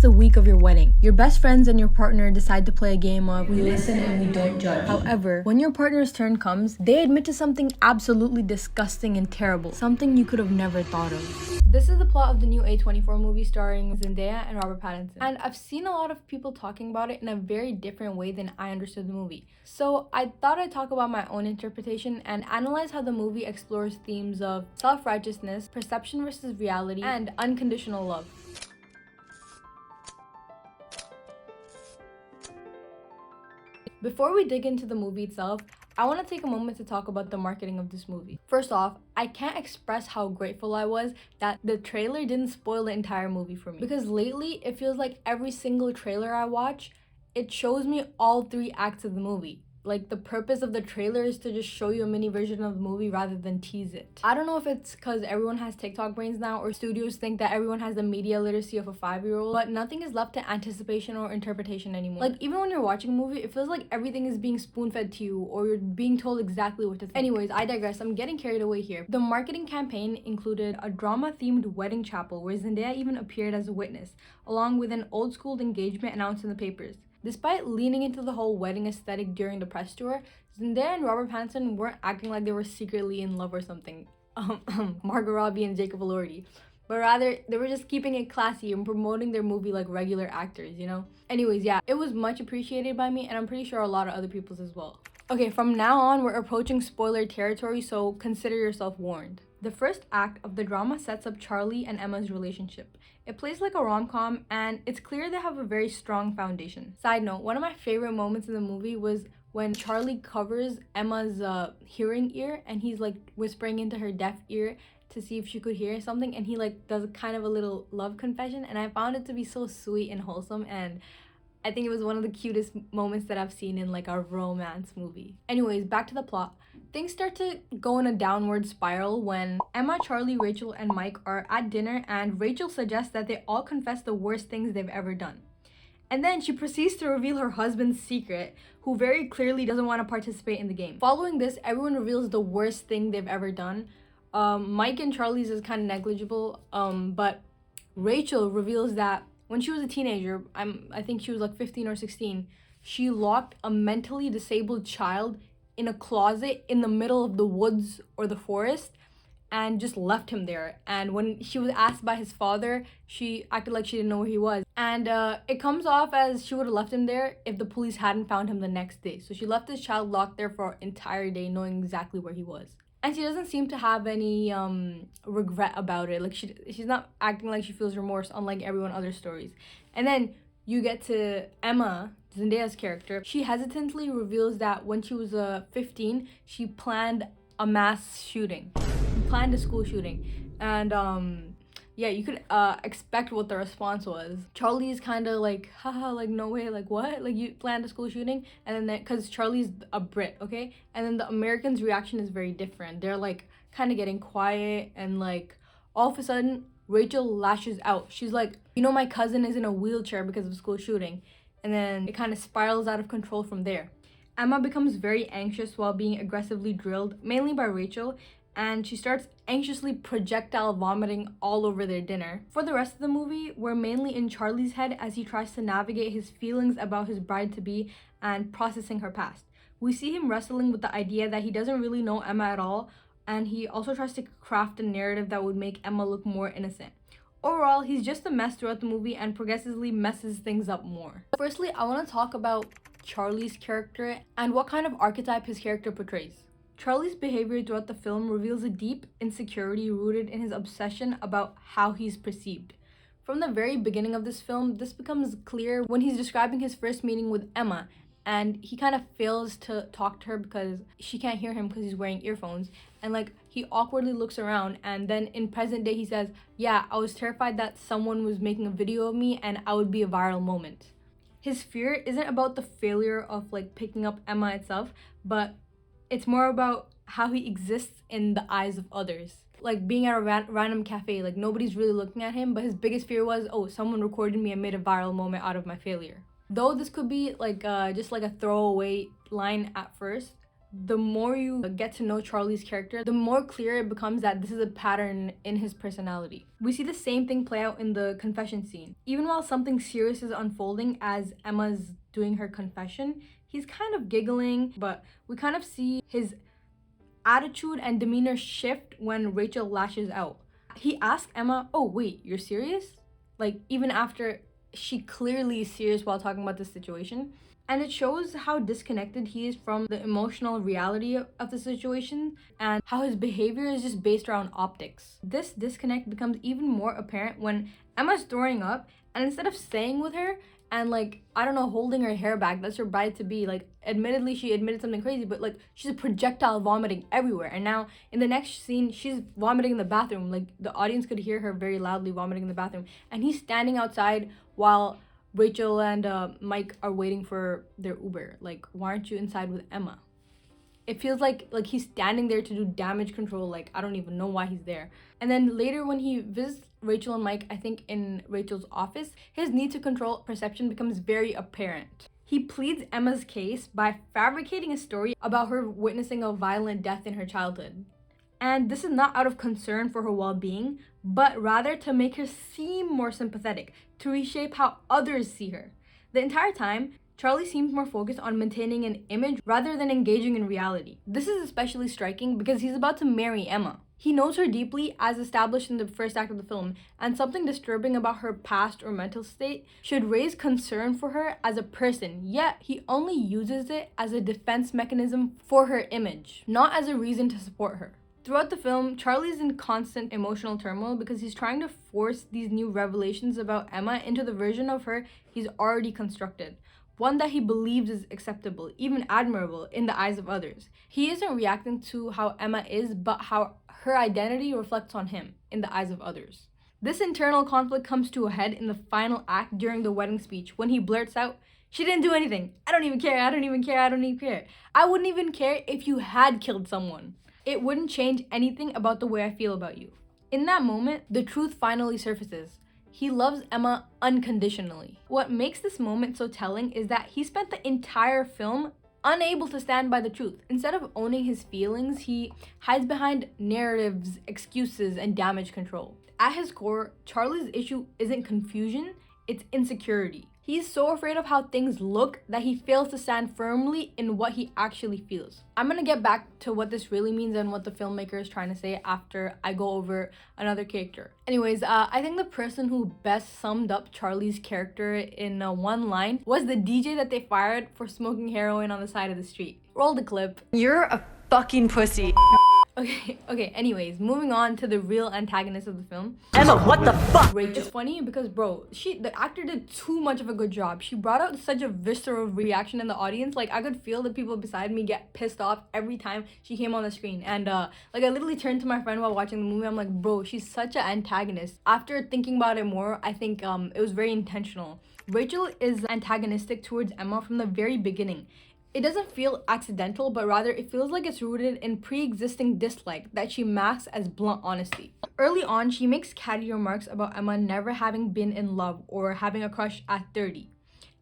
the week of your wedding. Your best friends and your partner decide to play a game of we listen and we don't judge. However, when your partner's turn comes, they admit to something absolutely disgusting and terrible, something you could have never thought of. This is the plot of the new A24 movie starring Zendaya and Robert Pattinson. And I've seen a lot of people talking about it in a very different way than I understood the movie. So I thought I'd talk about my own interpretation and analyze how the movie explores themes of self-righteousness, perception versus reality, and unconditional love. Before we dig into the movie itself, I want to take a moment to talk about the marketing of this movie. First off, I can't express how grateful I was that the trailer didn't spoil the entire movie for me. Because lately, it feels like every single trailer I watch, it shows me all 3 acts of the movie. Like, the purpose of the trailer is to just show you a mini version of the movie rather than tease it. I don't know if it's because everyone has TikTok brains now or studios think that everyone has the media literacy of a 5-year-old, but nothing is left to anticipation or interpretation anymore. Like, even when you're watching a movie, it feels like everything is being spoon-fed to you or you're being told exactly what to think. Anyways, I digress. I'm getting carried away here. The marketing campaign included a drama-themed wedding chapel where Zendaya even appeared as a witness, along with an old-school engagement announced in the papers. Despite leaning into the whole wedding aesthetic during the press tour, Zendaya and Robert Pattinson weren't acting like they were secretly in love or something. Margot Robbie and Jacob Elordi. But rather, they were just keeping it classy and promoting their movie like regular actors, you know? Anyways, yeah, it was much appreciated by me and I'm pretty sure a lot of other people's as well. Okay, from now on, we're approaching spoiler territory, so consider yourself warned. The first act of the drama sets up Charlie and Emma's relationship. It plays like a rom-com, and it's clear they have a very strong foundation. Side note, one of my favorite moments in the movie was when Charlie covers Emma's hearing ear, and he's like whispering into her deaf ear to see if she could hear something, and he like does kind of a little love confession, and I found it to be so sweet and wholesome, and I think it was one of the cutest moments that I've seen in like a romance movie. Anyways, back to the plot. Things start to go in a downward spiral when Emma, Charlie, Rachel, and Mike are at dinner and Rachel suggests that they all confess the worst things they've ever done. And then she proceeds to reveal her husband's secret, who very clearly doesn't want to participate in the game. Following this, everyone reveals the worst thing they've ever done. Mike and Charlie's is kind of negligible, but Rachel reveals that when she was a teenager, I think she was like 15 or 16, she locked a mentally disabled child in a closet in the middle of the woods or the forest and just left him there. And when she was asked by his father, she acted like she didn't know where he was. And it comes off as she would have left him there if the police hadn't found him the next day. So she left this child locked there for an entire day knowing exactly where he was. And she doesn't seem to have any regret about it. Like she's not acting like she feels remorse, unlike everyone other stories. And then you get to Emma, Zendaya's character. She hesitantly reveals that when she was 15, she planned a mass shooting. She planned a school shooting. And yeah, you could expect what the response was. Charlie's kind of like, haha, like, no way, like, what? Like, you planned a school shooting? And then, because Charlie's a Brit, okay? And then the Americans' reaction is very different. They're, like, kind of getting quiet, and, like, all of a sudden, Rachel lashes out. She's like, you know, my cousin is in a wheelchair because of school shooting. And then it kind of spirals out of control from there. Emma becomes very anxious while being aggressively drilled, mainly by Rachel, and she starts anxiously projectile vomiting all over their dinner. For the rest of the movie, we're mainly in Charlie's head as he tries to navigate his feelings about his bride-to-be and processing her past. We see him wrestling with the idea that he doesn't really know Emma at all, and he also tries to craft a narrative that would make Emma look more innocent. Overall, he's just a mess throughout the movie and progressively messes things up more. Firstly, I want to talk about Charlie's character and what kind of archetype his character portrays. Charlie's behavior throughout the film reveals a deep insecurity rooted in his obsession about how he's perceived. From the very beginning of this film, this becomes clear when he's describing his first meeting with Emma, and he kind of fails to talk to her because she can't hear him because he's wearing earphones, and like he awkwardly looks around, and then in present day he says, yeah, I was terrified that someone was making a video of me and I would be a viral moment. His fear isn't about the failure of like picking up Emma itself, but it's more about how he exists in the eyes of others. Like being at a random cafe, like nobody's really looking at him, but his biggest fear was, oh, someone recorded me and made a viral moment out of my failure. Though this could be like just like a throwaway line at first, the more you get to know Charlie's character, the more clear it becomes that this is a pattern in his personality. We see the same thing play out in the confession scene. Even while something serious is unfolding as Emma's doing her confession, he's kind of giggling, but we kind of see his attitude and demeanor shift when Rachel lashes out. He asks Emma, "Oh, wait, you're serious?" Like, even after she clearly is serious while talking about this situation. And it shows how disconnected he is from the emotional reality of the situation and how his behavior is just based around optics. This disconnect becomes even more apparent when Emma's throwing up, and instead of staying with her and, like, I don't know, holding her hair back, that's her bride to be, like, admittedly she admitted something crazy, but like she's a projectile vomiting everywhere. And now in the next scene, she's vomiting in the bathroom. Like, the audience could hear her very loudly vomiting in the bathroom, and he's standing outside while Rachel and Mike are waiting for their Uber. Like, why aren't you inside with Emma? It feels like he's standing there to do damage control. Like, I don't even know why he's there. And then later when he visits Rachel and Mike, I think in Rachel's office, his need to control perception becomes very apparent. He pleads Emma's case by fabricating a story about her witnessing a violent death in her childhood. And this is not out of concern for her well-being, but rather to make her seem more sympathetic, to reshape how others see her. The entire time, Charlie seems more focused on maintaining an image rather than engaging in reality. This is especially striking because he's about to marry Emma. He knows her deeply, as established in the first act of the film, and something disturbing about her past or mental state should raise concern for her as a person, yet he only uses it as a defense mechanism for her image, not as a reason to support her. Throughout the film, Charlie's in constant emotional turmoil because he's trying to force these new revelations about Emma into the version of her he's already constructed, one that he believes is acceptable, even admirable in the eyes of others. He isn't reacting to how Emma is, but how her identity reflects on him in the eyes of others. This internal conflict comes to a head in the final act during the wedding speech when he blurts out, "She didn't do anything. I don't even care. I don't even care. I don't even care. I wouldn't even care if you had killed someone. It wouldn't change anything about the way I feel about you." In that moment, the truth finally surfaces. He loves Emma unconditionally. What makes this moment so telling is that he spent the entire film unable to stand by the truth. Instead of owning his feelings, he hides behind narratives, excuses, and damage control. At his core, Charlie's issue isn't confusion, it's insecurity. He's so afraid of how things look that he fails to stand firmly in what he actually feels. I'm gonna get back to what this really means and what the filmmaker is trying to say after I go over another character. Anyways, I think the person who best summed up Charlie's character in one line was the DJ that they fired for smoking heroin on the side of the street. Roll the clip. You're a fucking pussy. Okay, anyways, moving on to the real antagonist of the film. Emma, what the fuck? Rachel. It's funny because, bro, the actor did too much of a good job. She brought out such a visceral reaction in the audience. Like, I could feel the people beside me get pissed off every time she came on the screen. And, like, I literally turned to my friend while watching the movie. I'm like, bro, she's such an antagonist. After thinking about it more, I think it was very intentional. Rachel is antagonistic towards Emma from the very beginning. It doesn't feel accidental, but rather it feels like it's rooted in pre-existing dislike that she masks as blunt honesty. Early on, she makes catty remarks about Emma never having been in love or having a crush at 30.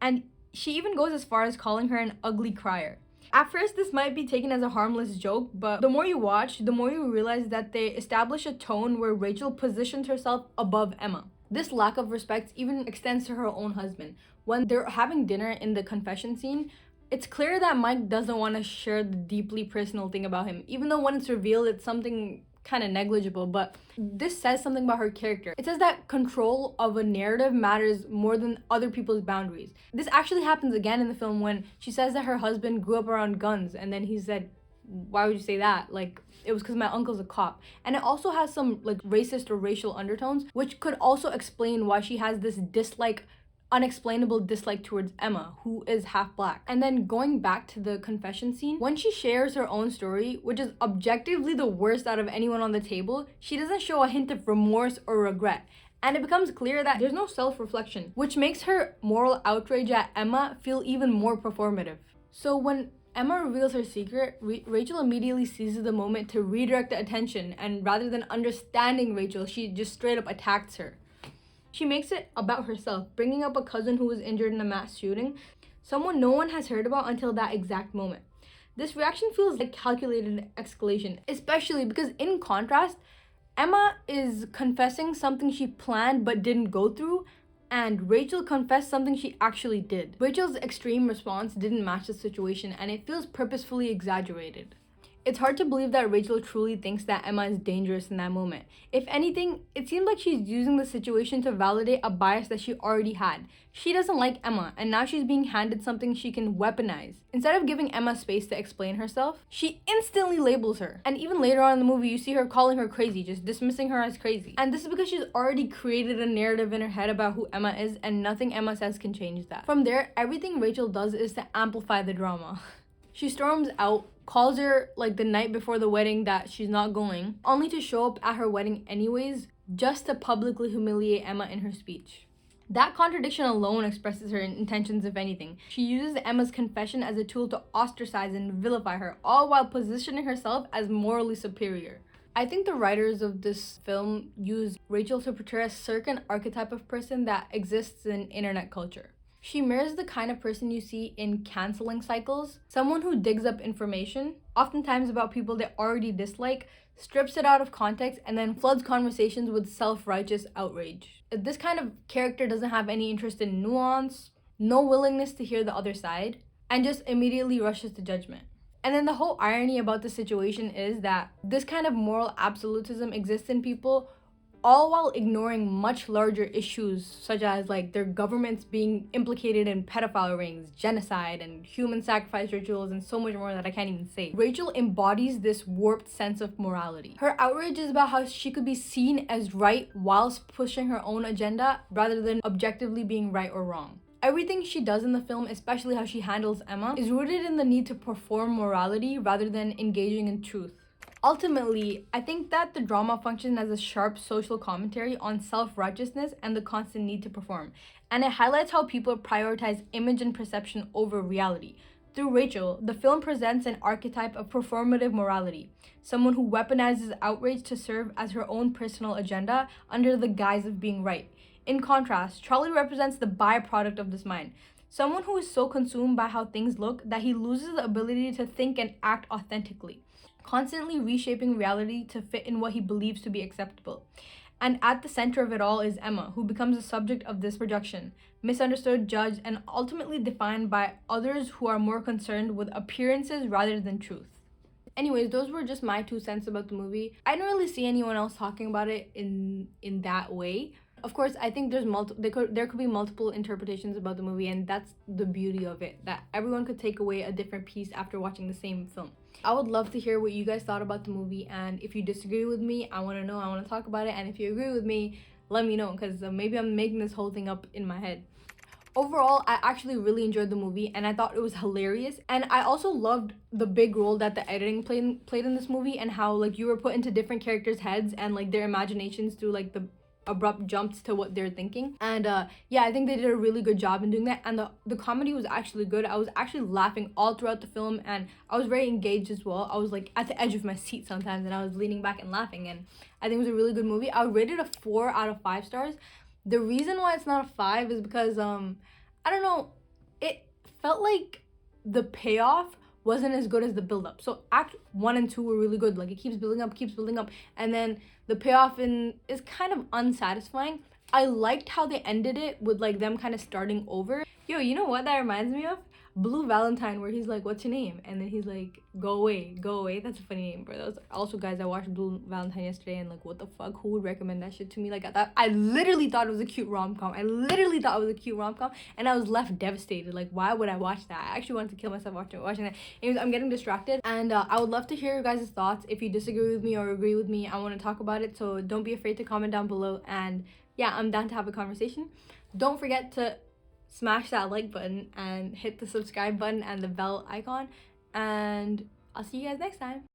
And she even goes as far as calling her an ugly crier. At first, this might be taken as a harmless joke, but the more you watch, the more you realize that they establish a tone where Rachel positions herself above Emma. This lack of respect even extends to her own husband. When they're having dinner in the confession scene, it's clear that Mike doesn't want to share the deeply personal thing about him, even though when it's revealed, it's something kind of negligible, but this says something about her character. It says that control of a narrative matters more than other people's boundaries. This actually happens again in the film when she says that her husband grew up around guns, and then he said, "Why would you say that?" Like, it was because my uncle's a cop. And it also has some, like, racist or racial undertones, which could also explain why she has this unexplainable dislike towards Emma, who is half black. And then going back to the confession scene, when she shares her own story, which is objectively the worst out of anyone on the table, she doesn't show a hint of remorse or regret. And it becomes clear that there's no self-reflection, which makes her moral outrage at Emma feel even more performative. So when Emma reveals her secret, Rachel immediately seizes the moment to redirect the attention, and rather than understanding Rachel, she just straight up attacks her. She makes it about herself, bringing up a cousin who was injured in a mass shooting, someone no one has heard about until that exact moment. This reaction feels like calculated escalation, especially because in contrast, Emma is confessing something she planned but didn't go through, and Rachel confessed something she actually did. Rachel's extreme response didn't match the situation, and it feels purposefully exaggerated. It's hard to believe that Rachel truly thinks that Emma is dangerous in that moment. If anything, it seems like she's using the situation to validate a bias that she already had. She doesn't like Emma, and now she's being handed something she can weaponize. Instead of giving Emma space to explain herself, she instantly labels her. And even later on in the movie, you see her calling her crazy, just dismissing her as crazy. And this is because she's already created a narrative in her head about who Emma is, and nothing Emma says can change that. From there, everything Rachel does is to amplify the drama. She storms out, calls her like the night before the wedding that she's not going, only to show up at her wedding anyways, just to publicly humiliate Emma in her speech. That contradiction alone expresses her intentions, if anything. She uses Emma's confession as a tool to ostracize and vilify her, all while positioning herself as morally superior. I think the writers of this film use Rachel to portray a certain archetype of person that exists in internet culture. She mirrors the kind of person you see in canceling cycles, someone who digs up information, oftentimes about people they already dislike, strips it out of context, and then floods conversations with self-righteous outrage. This kind of character doesn't have any interest in nuance, no willingness to hear the other side, and just immediately rushes to judgment. And then the whole irony about the situation is that this kind of moral absolutism exists in people all while ignoring much larger issues such as like their governments being implicated in pedophile rings, genocide, and human sacrifice rituals, and so much more that I can't even say. Rachel embodies this warped sense of morality. Her outrage is about how she could be seen as right whilst pushing her own agenda rather than objectively being right or wrong. Everything she does in the film, especially how she handles Emma, is rooted in the need to perform morality rather than engaging in truth. Ultimately, I think that the drama functions as a sharp social commentary on self-righteousness and the constant need to perform, and it highlights how people prioritize image and perception over reality. Through Rachel, the film presents an archetype of performative morality, someone who weaponizes outrage to serve as her own personal agenda under the guise of being right. In contrast, Charlie represents the byproduct of this mind, someone who is so consumed by how things look that he loses the ability to think and act authentically, constantly reshaping reality to fit in what he believes to be acceptable. And at the center of it all is Emma, who becomes the subject of this projection, misunderstood, judged, and ultimately defined by others who are more concerned with appearances rather than truth. Anyways, those were just my 2 cents about the movie. I don't really see anyone else talking about it in that way. Of course, I think there could be multiple interpretations about the movie, and that's the beauty of it, that everyone could take away a different piece after watching the same film. I would love to hear what you guys thought about the movie, and if you disagree with me, I want to know, I want to talk about it, and if you agree with me, let me know, because maybe I'm making this whole thing up in my head. Overall, I actually really enjoyed the movie, and I thought it was hilarious, and I also loved the big role that the editing played in this movie, and how like you were put into different characters' heads and like their imaginations through like the abrupt jumps to what they're thinking. And yeah, I think they did a really good job in doing that, and the comedy was actually good. I was actually laughing all throughout the film, and I was very engaged as well. I was like at the edge of my seat sometimes, and I was leaning back and laughing, and I think it was a really good movie. I would rate it a 4 out of 5 stars. The reason why it's not a 5 is because I don't know, it felt like the payoff wasn't as good as the build-up. So act 1 and 2 were really good. Like it keeps building up, and then the payoff is kind of unsatisfying. I liked how they ended it with like them kind of starting over. Yo, you know what that reminds me of? Blue Valentine, where he's like, what's your name? And then he's like, go away. That's a funny name, bro. That was also, guys, I watched Blue Valentine yesterday, and like, what the fuck, who would recommend that shit to me? Like, I literally thought it was a cute rom-com. And I was left devastated. Like, why would I watch that? I actually wanted to kill myself watching that. Anyways, I'm getting distracted, and I would love to hear your guys' thoughts. If you disagree with me or agree with me, I want to talk about it, so don't be afraid to comment down below. And yeah, I'm down to have a conversation. Don't forget to smash that like button and hit the subscribe button and the bell icon, and I'll see you guys next time.